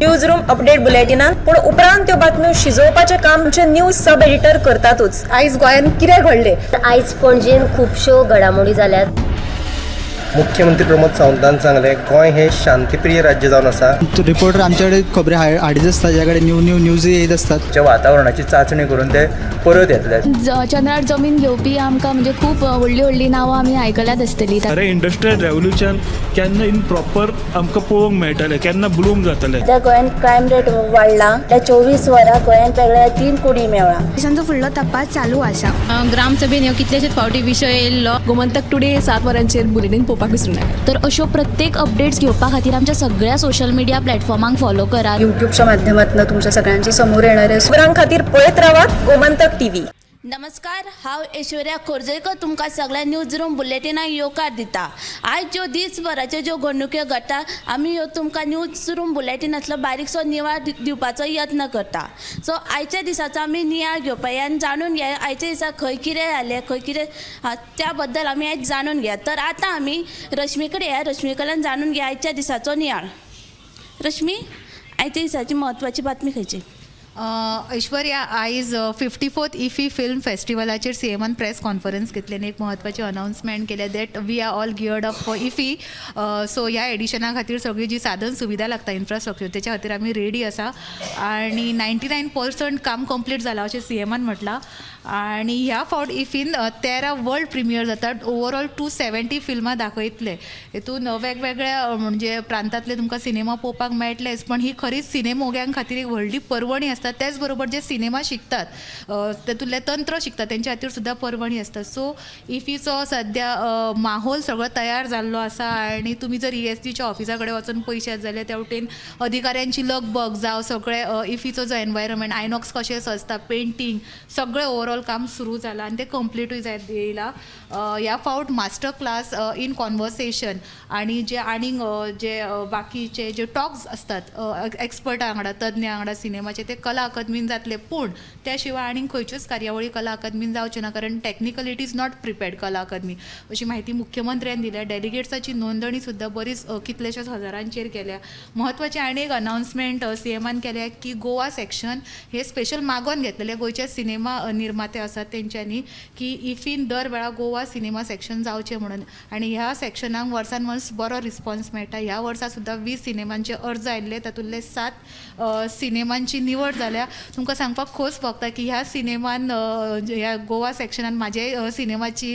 News room update बुलेटिनात पूण उपरांत त्यो बातम्यो शिजोवपाचें काम आमचे न्यूज सब एडिटर करतातूच। आयज गोंयांत कितें घडलें? आयज पणजेन खुबश्यो घडामोडी जाल्यात। मुख्यमंत्री प्रमोद सावंतान सांगले गोंय हे शांतीप्रिय राज्य जावन आसा। रिपोर्टर आमच्याकडे खबरी हाडीत आसता, ज्याकडे न्यूज येत असतात। जे वातावरणाची चाचणी करून ते परत येतले। चंद्रार जमीन घेवपी आमकां म्हणजे खूब व्हडली व्हडली नांवां आमी आयकल्यात आसतली। अरे इंडस्ट्रियल रेवल्युशन केन्ना इन प्रॉपर आमकां पळोवंक मेळटलें, केन्ना ब्लूम जातलें। त्या गोंयांत क्रायम रेट वाडला। त्या 24 वरां गोंयांत वेगळ्या 3 कुडी मेळ्ळा। देशांचो फुडलो तपास चालू आसा। ग्रामसभेन ह्यो कितलेशेच फावटी विशय येयल्लो। गोमंतक टुडे 7 वरांचेर बुलेटिन पळोवपाक विसरूं नाका। तर अश्यो प्रत्येक अपडेट्स घेवपा खातीर आमच्या सगळ्या सोशल मिडिया प्लॅटफॉर्मांक फॉलो करा। युट्यूबच्या माध्यमातून तुमच्या सगळ्यांच्या समोर येणारे खबरां खातीर पळयत रावात गोमंतक टीव्ही। नमस्कार, हांव ऐश्वर्या खोर्जेकर तुमकां सगळ्या न्यूज रूम बुलेटिनाक येवकार दिता। आयज ज्यो दिसभराच्यो ज्यो घडणुक्यो घडटा आमी ह्यो तुमकां न्यूज रूम बुलेटिनांतलो बारीकसो नियाळ दिवपाचो यत्न करता। सो आयच्या दिसाचो आमी नियाळ घेवपाया आनी जाणून घेया आयच्या दिसा खंय कितें जालें, खंय कितें त्या बद्दल आमी आयज जाणून घेया। तर आतां आमी रश्मी कडेन या, रश्मी कडल्यान जाणून घेया आयच्या दिसाचो नियाळ। रश्मी, आयच्या दिसाची म्हत्वाची बातमी खंयची? ऐश्वर्या, आयज 54th इफी फिल्म फेस्टिवलाचेर सीएमान प्रेस कॉन्फरन्स घेतली आनी एक म्हत्वाची अनाउन्समेंट केल्या that we are all geared up for IFFI. So ह्या एडिशना खातीर सगळी जी साधन सुविधा लागता इन्फ्रास्ट्रक्चर त्याच्या खातीर आमी रेडी आसा आनी 99% काम कंप्लीट जालां अशें सीएमान म्हटलां। आणि ह्या फावट इफीन 13 वर्ल्ड प्रिमियर जातात। ओवरऑल 270 फिल्मां दाखयतले। हेतून वेगवेगळ्या म्हणजे प्रांतातले तुमकां सिनेमा पळोवपाक मेळटलेच, पण ही खरीच सिनेमोग्यां खातीर एक व्हडली पर्वणी आसता। त्याच बरोबर जे सिनेमा शिकतात तेतूंतले तंत्र शिकतात तेंच्या खातीर सुद्दां पर्वणी आसता। सो इफीचो सद्या माहोल सगळो तयार जाल्लो आसा आनी तुमी जर ESDच्या ऑफिसा कडेन वचून पयशात जाल्यार त्या वटेन अधिकाऱ्यांची लगबग जावं सगळे इफीचो जो एनवायरमेंट आयनॉक्स कशें सजता, पेंटींग सगळें ओवरऑल काम सुरू जालां आनी तें कंप्लीटूय जायत येयलां। ह्या फावट मास्टर क्लास इन कॉन्वर्सेशन आनी जे आनीक जे बाकीचे जे टॉक्स असतात एक्सपर्टां वांगडा, तज्ञां वांगडा सिनेमाचे, ते कला अकादमीन जातले। पूण त्या शिवाय आनीक खंयच्योच कार्यावळी कला अकादमीन जावच्यो ना, कारण technical it is not prepared कला अकादमी अशी माहिती मुख्यमंत्र्यान दिल्या। डेलिगेट्साची नोंदणी सुद्दां बरीच कितलेशेच हजारांचेर केल्या। म्हत्वाची आनी एक अनाउन्समेंट सीएमान केल्या की गोवा सेक्शन हे स्पेशल मागोवन घेतलेले गोंयचे सिनेमा निर्माते आसात तेंच्यांनी की इफीन दर वेळा गोवा सिनेमा सेक्शन जावचें म्हणून। आनी ह्या सेक्शनाक वर्सान वर्स बरो रिस्पॉन्स मेळटा। ह्या वर्सा सुद्दां 20 सिनेमांचे अर्ज आयिल्ले, तातूंतले 7 सिनेमांची निवड जाल्या। तुमकां सांगपाक खोस भोगता की ह्या सिनेमान ह्या गोवा सेक्शनान म्हाजे सिनेमाची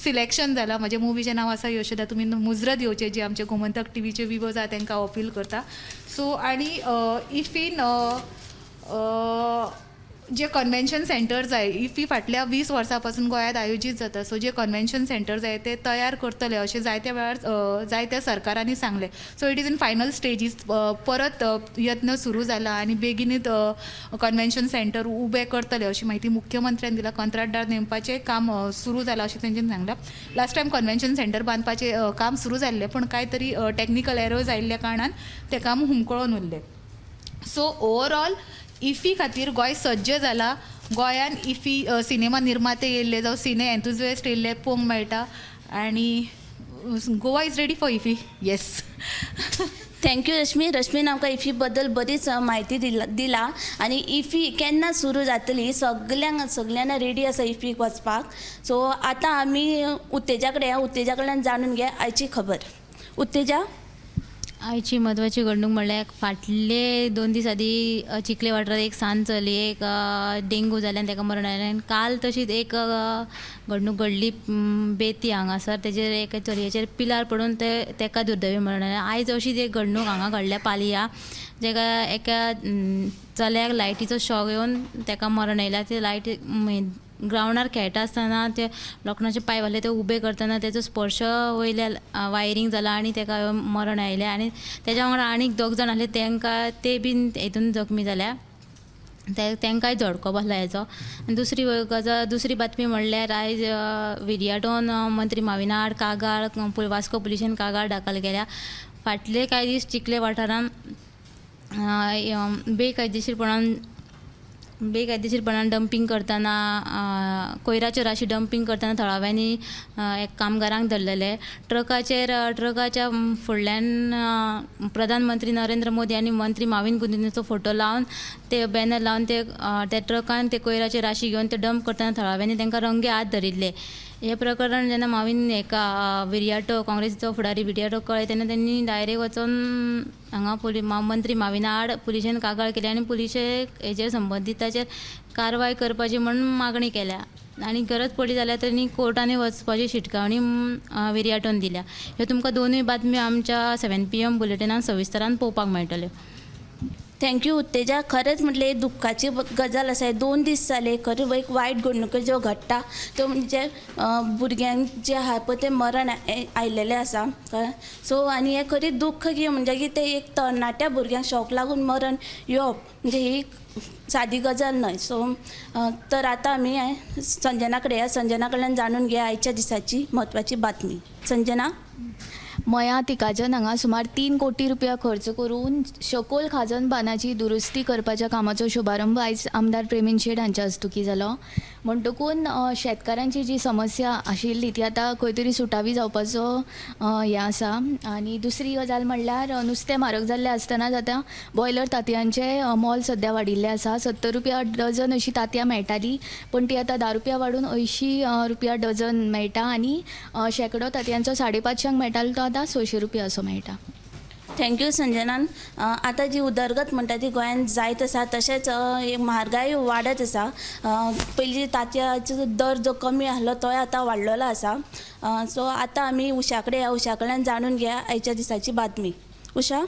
सिलेक्शन जालां। म्हाजे मुवीचें नांव आसा यशोदा। तुमी मुजरत येवचे जे आमचे गोमंतक टीव्हीचे विवर्स आहा तांकां अपील करता। सो आनी इफीन जे कन्वेन्शन सेंटर्स आहे इफी फाटल्या 20 वर्सां पासून गोंयांत आयोजीत जाता। सो जे कन्वेन्शन सेंटर्स आहे ते तयार करतले अशें जायत्या वेळार जायत्या सरकारांनी सांगले। So it is in final stages. परत यत्न सुरू जाला आनी बेगीनूच कन्वेन्शन सेंटर उबे करतले अशी माहिती मुख्यमंत्र्यान दिला। कंत्राटदार नेमपाचें काम सुरू जालां अशें तेंच्यानी सांगलां। लास्ट टायम कन्वेन्शन सेंटर बांदपाचें काम सुरू जाल्लें, पण कांय तरी टेक्निकल एरर्स आयिल्ल्या कारणान तें काम हुमकळून उरलें। सो ओवरऑल इफी खातीर गोंय सज्ज जाला। गोंयान इफी सिनेमा निर्माते येयल्ले जावं सिने एन्थुजिएस्ट येयल्ले पळोवंक मेळटा आनी Goa is ready for IFFI. Yes. Thank you Rashmi. रश्मीन आमकां इफी बद्दल बरीच म्हायती दिला आनी इफी केन्ना सुरू जातली सगळ्यांना रेडी आसा इफीक वचपाक। सो आतां आमी उत्तेजा कडल्यान जाणून घे आयची खबर। उत्तेजा, आयची म्हत्वाची घडणूक म्हणल्यार फाटले 2 दीस आदी चिखले वाठारांत एक सांज चली, एक डेंगू जाल्यान ताका मरण आयलें। काल तशीच एक घडणूक घडली बेती हांगासर, तेजेर एका चलयेचेर पिलार पडून तेका दुर्दैवी मरण आयलें। आयज अशीच एक घडणूक हांगा घडल्या पालया, जेका एका चल्याक लायटीचो शॉक येवन तेका मरण आयल्या। ते लायट ग्रावंडार खेळटा आसतना ते लोखंडाचे पायप आसले ते उबे करतना तेजो स्पर्श वयल्या वायरींग जाला आनी तेका मरण आयलें। आनी तेज्या वांगडा आनीक 2 जाण आसले ते बीन हेतून जखमी जाल्या, तांकांय झडको बसला हेचो। दुसरी बातमी म्हणल्यार आयज विरयाटोन मंत्री माविना कागाळ वास्को पुलिशेन कागाळ दाखल केल्या। फाटले कांय दीस चिखले वाठारांत बेकायदेशीरपणान बेकायदेशीरपणान डंपिंग करतना कोयराच्यो राशी डंपिंग करतना थळाव्यांनी एक कामगारांक धरलेले. ट्रकाच्या फुडल्यान प्रधानमंत्री नरेंद्र मोदी आनी मंत्री माविन गुदिन्याचो फोटो लावन ते बॅनर लावन त्या ट्रकान ते कोयराची राशी घेवन ते डंप करतना थळाव्यांनी तांकां रंगे हात धरिल्ले. हे प्रकरण जेन्ना माविन विरयाटो काँग्रेसीचो फुडारी विरयाटो कळ्ळें तेन्ना त्यांनी डायरेक्ट वचून हांगा मंत्री माविना आड पुलिशेन कागाळ केली आनी पुलिशे हेजेर संबंदीत ताचेर कारवाय करपाची म्हणून मागणी केल्या. आनी गरज पडली जाल्यार त्यांनी कोर्टांनी वचपाची शिटकावणी विरयाटोन दिल्या. ह्यो तुमकां दोनूय बातम्यो आमच्या 7 PM बुलेटिनान सविस्तरान पळोवपाक मेळटल्यो. थँक्यू उत्तेजा. खरेंच म्हटले दुख्खाची गजाल आसा. 2 दीस जाले खरें एक वायट घडणुको ज्यो घडटा त्यो म्हणजे भुरग्यांक जे आहा पळय ते मरण आयिल्लें आसा. सो आनी हें खरी दुख्ख की म्हणजे की ते एक तरणाट्या भुरग्यांक शॉक लागून मरण येवप म्हणजे ही सादी गजाल न्हय. सो तर आतां आमी संजना कडल्यान जाणून घेया आयच्या दिसाची म्हत्वाची बातमी. संजना. मया तिकाजन हांगा सुमार 3 कोटी रुपया खर्च करून सकल खाजन बांदाची दुरुस्ती करपाच्या कामाचो शुभारंभ आयज आमदार प्रेमीन शेट हांच्या हस्तुकी जालो. म्हणटकून शेतकारांची जी समस्या आशिल्ली ती आतां खंय तरी सुटावी जावपाचो हें आसा. आनी दुसरी गजाल म्हणल्यार नुस्तें म्हारग जाल्लें आसतनाच आतां बॉयलर तांतयांचें मोल सद्या वाडिल्लें आसा. 70 रुपया डझन अशी तांतयां मेळटाली पण ती आतां 10 रुपया वाडून 80 रुपया डझन मेळटा आनी शेकडो तांतयांचो 550 मेळटालो तो आतां 600 रुपया असो मेळटा. थँक्यू संजनान. आतां जी उदरगत म्हणटा ती गोंयांत जायत आसा तशेंच म्हारगाय वाडत आसा. पयलीं तांतयाचो दर जो कमी आसलो तोय आतां वाडलेलो आसा. सो आतां आमी उशा कडल्यान जाणून घेया आयच्या दिसाची बातमी. उशा.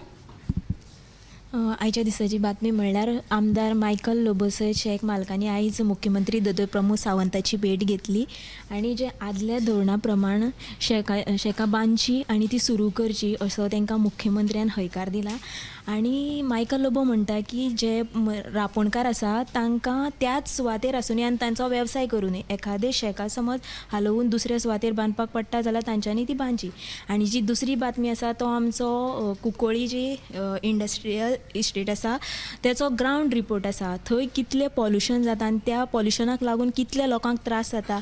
आयच्या दिसाची बातमी म्हणल्यार आमदार मायकल लोबोसय शेक मालकांनी आयज मुख्यमंत्री दोतोर प्रमोद सावंताची भेट घेतली आनी जे आदल्या धोरणा प्रमाण शेकां बांदची आनी ती सुरू करची असो तांकां मुख्यमंत्र्यान हयकार दिला. आनी मायकल लोबो म्हणटा की जे रापणकार आसा तांकां त्याच सुवातेर आसून आनी तांचो वेवसाय करूं नये. एखादे शेकां समज हालोवून दुसऱ्या सुवातेर बांदपाक पडटा जाल्यार तांच्यांनी ती बांदची. आनी जी दुसरी बातमी आसा तो आमचो कुंकोळी जी इंडस्ट्रियल इस्टेट आसा तेचो ग्रावंड रिपोर्ट आसा. थंय कितलें पॉल्युशन जाता आनी त्या पॉल्युशनाक लागून कितल्या लोकांक त्रास जाता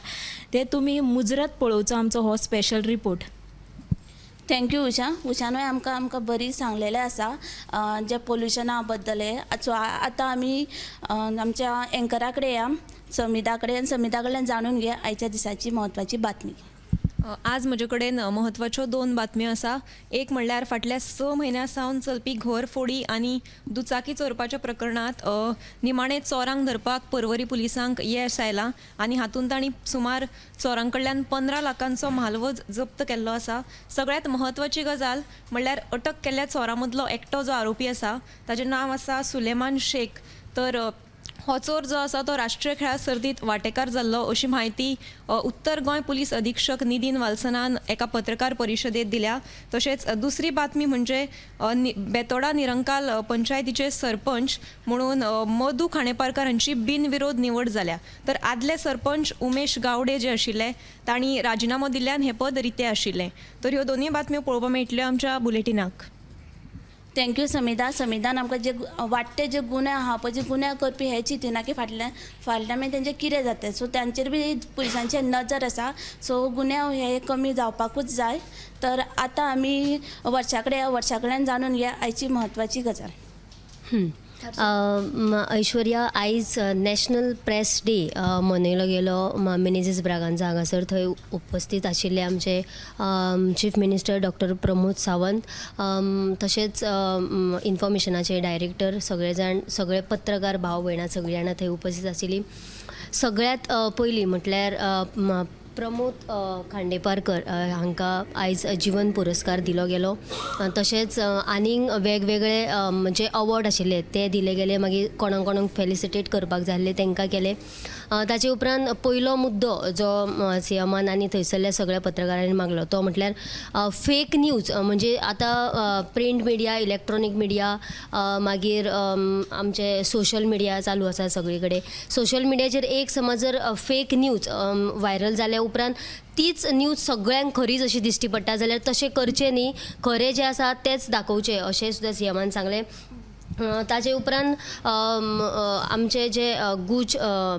ते तुमी मुजरत पळोवचो आमचो हो स्पेशल रिपोर्ट. थँक्यू उशानूय आमकां बरी सांगलेलें आसा जे पोल्युशना बद्दल. सो आतां आमी आमच्या एंकरा कडेन या समिता कडल्यान जाणून घेया आयच्या दिसाची म्हत्वाची बातमी. आज म्हजे कडेन म्हत्वाच्यो 2 बातम्यो आसा. एक म्हणल्यार फाटल्या 6 म्हयन्यां सावन चलपी घरफोडी आनी दुचाकी चोरपाच्या प्रकरणांत निमाणे चोरांक धरपाक पर्वरी पुलिसांक येस आयलां आनी हातूंत तांणी सुमार चोरां कडल्यान 15 लाखांचो म्हालवज जप्त केल्लो आसा. सगळ्यांत म्हत्वाची गजाल म्हणल्यार अटक केल्ल्या चोरां मदलो एकटो जो आरोपी आसा ताचें नांव आसा सुलेमान शेख. तर हो चोर जो आसा तो राष्ट्रीय खेळा सर्तींत वांटेकार जाल्लो अशी म्हायती उत्तर गोंय पुलीस अधीक्षक नितीन वाल्सनान एका पत्रकार परिशदेंत दिल्या. तशेंच दुसरी बातमी म्हणजे बेतोडा निरंकाल पंचायतीचे सरपंच म्हणून मधू खांडेपारकार हांची बिनविरोध निवड जाल्या. तर आदले सरपंच उमेश गावडे जे आशिल्ले तांणी राजिनामो दिल्ल्यान हे पद रिते आशिल्लें. तर ह्यो दोनूय बातम्यो पळोवपाक मेळटल्यो आमच्या बुलेटिनाक. थँक्यू समिधान आमकां जे वाडटे जे गुन्हे आहा पळय जे गुन्हे करपी हे चिंतिना की फाटल्यान मागीर तेंचें कितें जाता. सो तांचेर बी पुलिसांची नजर आसा. सो गुन्हे हे कमी जावपाकूच जाय. तर आतां आमी वर्षा कडल्यान जाणून घेया आयची म्हत्वाची गजाल. ऐश्वर्या आयज नॅशनल प्रेस डे मनयलो गेलो मेनेजीस ब्रागांजा हांगासर. थंय उपस्थित आशिल्ले आमचे chief minister doctor Pramod Sawant तशेंच इन्फॉर्मेशनाचे डायरेक्टर सगळे पत्रकार भाव भयणां सगळीं जाणां थंय उपस्थित आशिल्लीं. सगळ्यांत पयलीं म्हटल्यार प्रमोद खांडेपारकर हांकां आयज जीवन पुरस्कार दिलो गेलो. तशेंच आनीक वेगवेगळे म्हणजे अवॉर्ड आशिल्ले ते दिले गेले. मागीर कोणाक फेलिसिटेट करपाक जाय आसले तांकां केले. ताचे उपरांत पयलो मुद्दो जो सीएमान आनी थंयसरल्या सगळ्या पत्रकारांनी मागलो तो म्हटल्यार फेक न्यूज. म्हणजे आतां प्रिंट मिडिया, इलेक्ट्रॉनीक मिडिया, मागीर आमचे सोशल मिडिया चालू आसा सगळे कडेन. सोशल मिडियाचेर एक समज जर फेक न्यूज व्हायरल जाल्या उपरांत तीच न्यूज सगळ्यांक खरीच अशी दिश्टी पडटा जाल्यार तशें करचें न्ही. खरें जें आसा तेंच दाखोवचें अशें सुद्दां सीएमान सांगलें. ताचे उपरांत आमचे जे गुज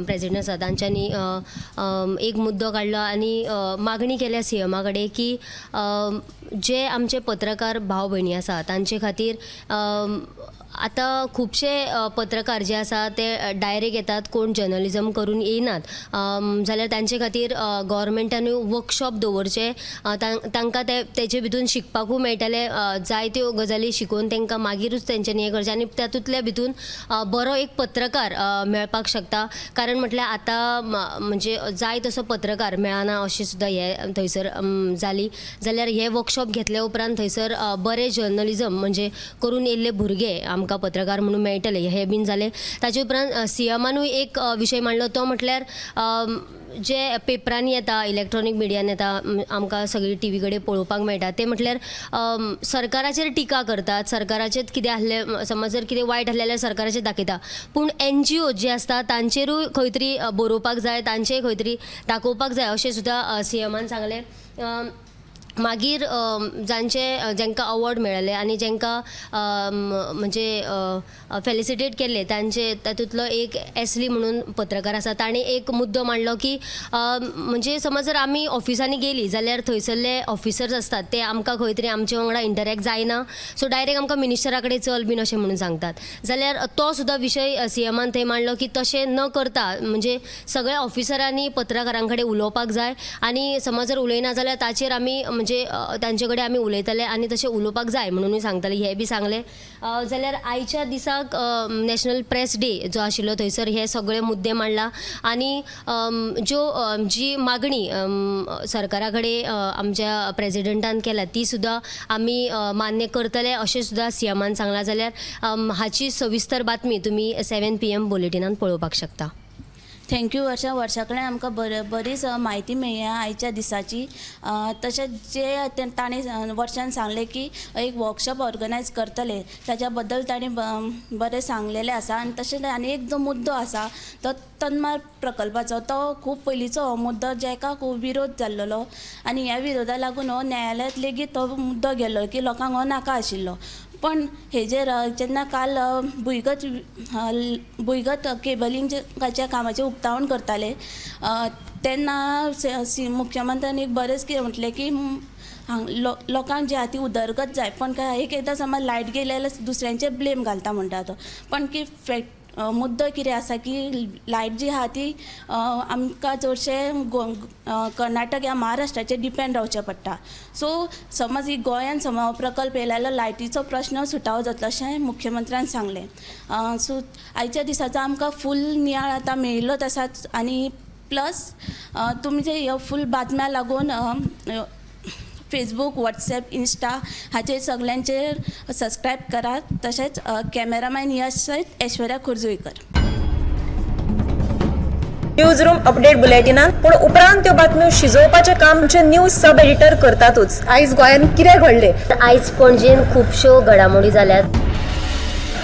प्रेजिडेंट आसा तांच्यांनी एक मुद्दो काडलो आनी मागणी केल्या CMA कडेन की जे आमचे पत्रकार भाव भयणी आसा तांचे खातीर आतां खुबशे पत्रकार जे आसा ते डायरेक्ट येतात, कोण जर्नलिजम करून येयनात, जाल्यार तांचे खातीर गव्हर्मेंटानूय वर्कशॉप दवरचे, तांकां तेचे भितून शिकपाकूय मेळटले, जायत्यो गजाली शिकून तांकां मागीरूच तेंच्यांनी हें करचें आनी तातूंतल्या भितून बरो एक पत्रकार मेळपाक शकता. कारण म्हटल्यार आतां म्हणजे जाय तसो पत्रकार मेळना अशें सुद्दां हे थंयसर जाली. जाल्यार हे वर्कशॉप घेतल्या उपरांत थंयसर बरे जर्नलिजम म्हणजे करून येयल्ले भुरगे आमकां पत्रकार म्हणून मेळटले हे बीन जाले. ताचे उपरांत CMAनूय एक विशय मांडलो तो म्हटल्यार जे पेपरांनी येता, इलेक्ट्रॉनीक मिडियान येता, आमकां सगळी TV कडेन पळोवपाक मेळटा, ते म्हटल्यार सरकाराचेर टिका करतात, सरकाराचेर कितें आहलें, समज जर कितें वायट आहलें जाल्यार सरकाराचेर दाखयता, पूण NGO जे आसता तांचेरूय खंय तरी बरोवपाक जाय, तांचेय खंय तरी दाखोवपाक जाय अशें सुद्दां CMAन सांगलें. मागीर जांकां अवॉर्ड मेळ्ळे आनी जांकां म्हणजे फेलिसिटेट केल्ले तांचे तातूंतलो एक एसली म्हणून पत्रकार आसा, ताणें एक मुद्दो मांडलो की म्हणजे समज जर आमी ऑफिसांनी गेलीं जाल्यार थंयसरले ऑफिसर्स आसतात ते आमकां खंय तरी आमचे वांगडा इंटरॅक्ट जायना, सो डायरेक्ट आमकां मिनिस्टरा कडेन चल बीन अशें म्हणून सांगतात. जाल्यार तो सुद्दां विशय CMAन थंय मांडलो की तशें न करता म्हणजे सगळ्या ऑफिसरांनी पत्रकारां कडेन उलोवपाक जाय आनी समज जर उलयना जाल्यार ताचेर आमी म्हणजे तांचे कडेन आमी उलयतले आनी तशें उलोवपाक जाय म्हणूनय सांगतले, हे बी सांगलें. जाल्यार आयच्या दिसाक नॅशनल प्रेस डे जो आशिल्लो थंयसर हे सगळे मुद्दे मांडला आनी जी मागणी सरकारा कडेन आमच्या प्रेजिडेंटान केल्या ती सुद्दां आमी मान्य करतले अशें सुद्दां CMAन सांगलां. जाल्यार हाची सविस्तर बातमी तुमी 7 PM बुलेटिनान पळोवपाक शकता. थँक्यू वर्षा कडेन आमकां बरीच म्हायती मेळ्ळ्या आयच्या दिसाची. तशेंच जे ताणें वर्षान सांगलें की एक वर्कशॉप ऑर्गनायज करतले, ताच्या बद्दल ताणें बरें सांगलेलें आसा. आनी तशेंच आनी एक जो मुद्दो आसा तो तन्मार प्रकल्पाचो, तो खूब पयलींचो हो मुद्दो जाका खूब विरोध जाल्लो आनी ह्या विरोधा लागून हो न्यायालयांत लेगीत तो मुद्दो गेल्लो की लोकांक हो नाका आशिल्लो. पण हेजेर जेन्ना काल भुंयगत केबलिंगाच्या कामाचें उक्तावण करताले तेन्ना मुख्यमंत्र्यान एक बरेंच कितें म्हटलें की लोकांक जे आहा ती उदरगत जाय, पण एक एकदां समज लायट गेली जाल्यार दुसऱ्यांचेर ब्लेम घालता म्हणटा तो. पण की मुद्दो कितें आसा की लायट जी आहा ती आमकां चडशें कर्नाटक या महाराष्ट्राचेर डिपेंड रावचें पडटा. सो समज ही गोंयान समज प्रकल्प येयलो जाल्यार लायटीचो प्रश्न सुटावो जातलो अशें मुख्यमंत्र्यान सांगलें. सो आयच्या दिसाचो आमकां फूल नियाळ आतां मेळिल्लोच आसा आनी प्लस तुमचे ह्यो फूल बातम्या लागून फेसबूक, WhatsApp, Insta हाचेर सगळ्यांचेर सबस्क्रायब करात. तशेंच कॅमेरामॅन यश सयत ऐश्वर्या खोर्जुईकर. न्यूज रूम अपडेट बुलेटिनान पूण उपरांत त्यो बातम्यो शिजोवपाचें काम आमचे न्यूज सब एडिटर करतातूच. आयज गोंयान कितें घडलें? आयज पणजेन खुबश्यो घडामोडी जाल्यात.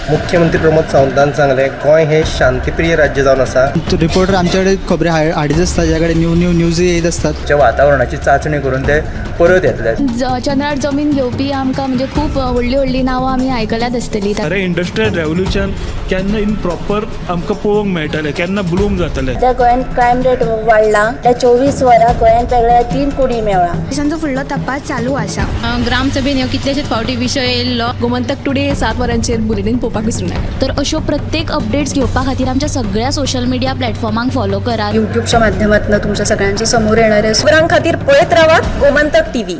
मुख्यमंत्री प्रमोद सावंतान सांगलें गोंय हें शांतीप्रिय राज्य जावन आसा. रिपोर्टर आमचे कडेन खबरी हाडीत आसता, ताच्या कडेन न्यूज येत आसतात. वातावरणाची चांचणी करून ते परत येतले. चंद्रार जमीन घेवपी आमकां म्हणजे खूब व्हडली नांवां आमी आयकल्यात आसतली. खरें इंडस्ट्रियल रेव्होल्युशन केन्ना इन प्रॉपर आमकां पळोवंक मेळटलें, केन्ना ब्लूम जातलें. त्या गोंयान क्रायम रेट वाडला. त्या 24 वरां गोंयान वेगळ्या 3 कुडी मेळ्ळा. देशांचो फुडलो तपास चालू आसा. ग्रामसभेन ह्यो कितलेशेच फावटी विशय येयल्लो. गोमंतक टुडे 7 वरांचेर बुलेटिन पळोवपाक विसरूं नाका. तर अश्यो प्रत्येक अपडेट्स घेवपा खातीर आमच्या सगळ्या सोशल मिडिया प्लॅटफॉर्मांक फॉलो करा. युट्यूबच्या माध्यमातून तुमच्या सगळ्यांची समोर येणाऱ्या खबरां खातीर पळयत रावात गोमंतक TV.